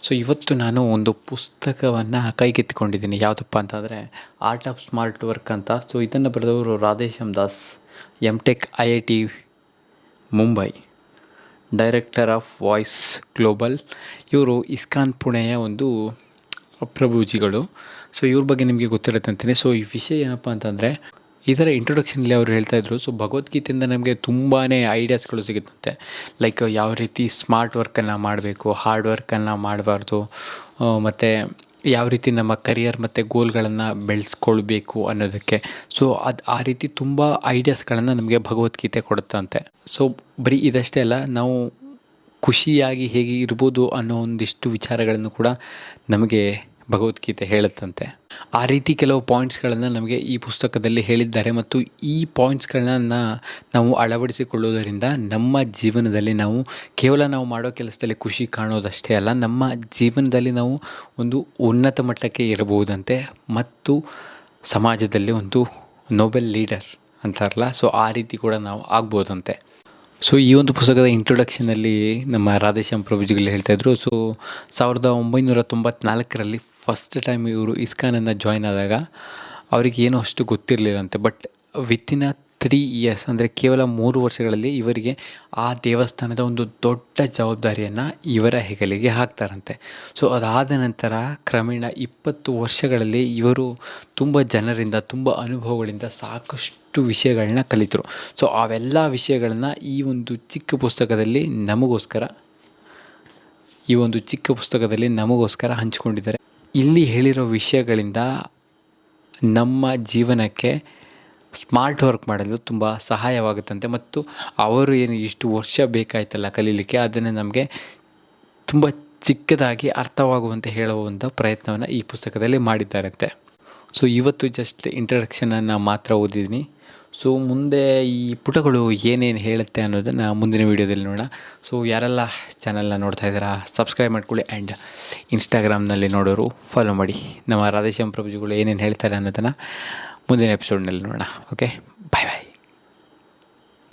So ಇವತ್ತು ನಾನು ಒಂದು ಪುಸ್ತಕವನ್ನು ಕೈಗೆತ್ತಿಕೊಂಡಿದ್ದೀನಿ. ಯಾವುದಪ್ಪ ಅಂತಂದರೆ ಆರ್ಟ್ ಆಫ್ ಸ್ಮಾರ್ಟ್ ವರ್ಕ್ ಅಂತ. ಸೊ ಇದನ್ನು ಬರೆದವರು Radheshyam Das, M Tech IIT Mumbai, director of voice global. ಇವರು ಇಸ್ಕಾನ್ ಪುಣೆಯ ಒಂದು ಪ್ರಭುಜಿಗಳು. ಸೊ ಇವ್ರ ಬಗ್ಗೆ ನಿಮಗೆ ಗೊತ್ತಿರುತ್ತೆ ಅಂತೀನಿ. ಸೊ ಈ ವಿಷಯ ಏನಪ್ಪ ಅಂತಂದರೆ, ಇದರ ಇಂಟ್ರೊಡಕ್ಷನಲ್ಲಿ ಅವರು ಹೇಳ್ತಾಯಿದ್ರು, ಸೊ ಭಗವದ್ಗೀತೆಯಿಂದ ನಮಗೆ ತುಂಬಾ ಐಡಿಯಾಸ್ಗಳು ಸಿಗುತ್ತಂತೆ. ಲೈಕ್ ಯಾವ ರೀತಿ ಸ್ಮಾರ್ಟ್ ವರ್ಕನ್ನು ಮಾಡಬೇಕು, ಹಾರ್ಡ್ ವರ್ಕನ್ನು ಮಾಡಬಾರ್ದು, ಮತ್ತು ಯಾವ ರೀತಿ ನಮ್ಮ ಕರಿಯರ್ ಮತ್ತು ಗೋಲ್ಗಳನ್ನು ಬೆಳೆಸ್ಕೊಳ್ಬೇಕು ಅನ್ನೋದಕ್ಕೆ. ಸೊ ಆ ರೀತಿ ತುಂಬ ಐಡಿಯಾಸ್ಗಳನ್ನು ನಮಗೆ ಭಗವದ್ಗೀತೆ ಕೊಡುತ್ತಂತೆ. ಸೊ ಬರೀ ಇದಷ್ಟೇ ಅಲ್ಲ, ನಾವು ಖುಷಿಯಾಗಿ ಹೇಗೆ ಇರ್ಬೋದು ಅನ್ನೋ ಒಂದಿಷ್ಟು ವಿಚಾರಗಳನ್ನು ಕೂಡ ನಮಗೆ ಭಗವದ್ಗೀತೆ ಹೇಳುತ್ತಂತೆ. ಆ ರೀತಿ ಕೆಲವು ಪಾಯಿಂಟ್ಸ್ಗಳನ್ನು ನಮಗೆ ಈ ಪುಸ್ತಕದಲ್ಲಿ ಹೇಳಿದ್ದಾರೆ ಮತ್ತು ಈ ಪಾಯಿಂಟ್ಸ್ಗಳನ್ನ ನಾವು ಅಳವಡಿಸಿಕೊಳ್ಳುವುದರಿಂದ ನಮ್ಮ ಜೀವನದಲ್ಲಿ ಕೇವಲ ನಾವು ಮಾಡೋ ಕೆಲಸದಲ್ಲಿ ಖುಷಿ ಕಾಣೋದಷ್ಟೇ ಅಲ್ಲ, ನಮ್ಮ ಜೀವನದಲ್ಲಿ ನಾವು ಒಂದು ಉನ್ನತ ಮಟ್ಟಕ್ಕೆ ಇರಬಹುದಂತೆ ಮತ್ತು ಸಮಾಜದಲ್ಲಿ ಒಂದು ನೊಬೆಲ್ ಲೀಡರ್ ಅಂತಾರಲ್ಲ, ಸೊ ಆ ರೀತಿ ಕೂಡ ನಾವು ಆಗ್ಬೋದಂತೆ. ಸೊ ಈ ಒಂದು ಪುಸ್ತಕದ ಇಂಟ್ರೊಡಕ್ಷನಲ್ಲಿ ನಮ್ಮ ರಾಧೇಶ್ಯಾಮ್ ಪ್ರಭುಜಿಗಳು ಹೇಳ್ತಾಯಿದ್ರು. ಸೊ 1994ರಲ್ಲಿ ಫಸ್ಟ್ ಟೈಮ್ ಇವರು ಇಸ್ಕಾನನ್ನು ಜಾಯ್ನ್ ಆದಾಗ ಅವರಿಗೆ ಏನೂ ಅಷ್ಟು ಗೊತ್ತಿರಲಿಲ್ಲಂತೆ. ಬಟ್ ವಿತಿನ್ 3 ಇಯರ್ಸ್ ಅಂದರೆ ಕೇವಲ 3 ವರ್ಷಗಳಲ್ಲಿ ಇವರಿಗೆ ಆ ದೇವಸ್ಥಾನದ ಒಂದು ದೊಡ್ಡ ಜವಾಬ್ದಾರಿಯನ್ನು ಇವರ ಹೆಗಲಿಗೆ ಹಾಕ್ತಾರಂತೆ. ಸೊ ಅದಾದ ನಂತರ ಕ್ರಮೇಣ 20 ವರ್ಷಗಳಲ್ಲಿ ಇವರು ತುಂಬ ಜನರಿಂದ, ತುಂಬ ಅನುಭವಗಳಿಂದ ಸಾಕಷ್ಟು ವಿಷಯಗಳನ್ನ ಕಲಿತರು. ಸೊ ಅವೆಲ್ಲ ವಿಷಯಗಳನ್ನು ಈ ಒಂದು ಚಿಕ್ಕ ಪುಸ್ತಕದಲ್ಲಿ ನಮಗೋಸ್ಕರ ಹಂಚಿಕೊಂಡಿದ್ದಾರೆ. ಇಲ್ಲಿ ಹೇಳಿರೋ ವಿಷಯಗಳಿಂದ ನಮ್ಮ ಜೀವನಕ್ಕೆ ಸ್ಮಾರ್ಟ್ ವರ್ಕ್ ಮಾಡಲು ತುಂಬ ಸಹಾಯವಾಗುತ್ತಂತೆ ಮತ್ತು ಅವರು ಏನು ಇಷ್ಟು ವರ್ಷ ಬೇಕಾಯ್ತಲ್ಲ ಕಲೀಲಿಕ್ಕೆ, ಅದನ್ನು ನಮಗೆ ತುಂಬ ಚಿಕ್ಕದಾಗಿ ಅರ್ಥವಾಗುವಂತೆ ಹೇಳುವಂಥ ಪ್ರಯತ್ನವನ್ನು ಈ ಪುಸ್ತಕದಲ್ಲಿ ಮಾಡಿದ್ದಾರಂತೆ. ಸೊ ಇವತ್ತು ಜಸ್ಟ್ ಇಂಟ್ರಡಕ್ಷನನ್ನು ಮಾತ್ರ ಓದಿದ್ದೀನಿ. ಸೊ ಮುಂದೆ ಈ ಪುಟಗಳು ಏನೇನು ಹೇಳುತ್ತೆ ಅನ್ನೋದನ್ನು ಮುಂದಿನ ವೀಡಿಯೋದಲ್ಲಿ ನೋಡೋಣ. ಸೊ ಯಾರೆಲ್ಲ ಚಾನಲ್ನ ನೋಡ್ತಾ ಇದ್ದೀರಾ, ಸಬ್ಸ್ಕ್ರೈಬ್ ಮಾಡ್ಕೊಳ್ಳಿ. ಆ್ಯಂಡ್ ಇನ್ಸ್ಟಾಗ್ರಾಮ್ನಲ್ಲಿ ನೋಡೋರು ಫಾಲೋ ಮಾಡಿ. ನಮ್ಮ ರಾಧೇಶ್ಯಾಮ್ ಪ್ರಭುಜಿಗಳು ಏನೇನು ಹೇಳ್ತಾರೆ ಅನ್ನೋದನ್ನು ಮುಂದಿನ ಎಪಿಸೋಡ್ನಲ್ಲಿ ನೋಡೋಣ. ಓಕೆ.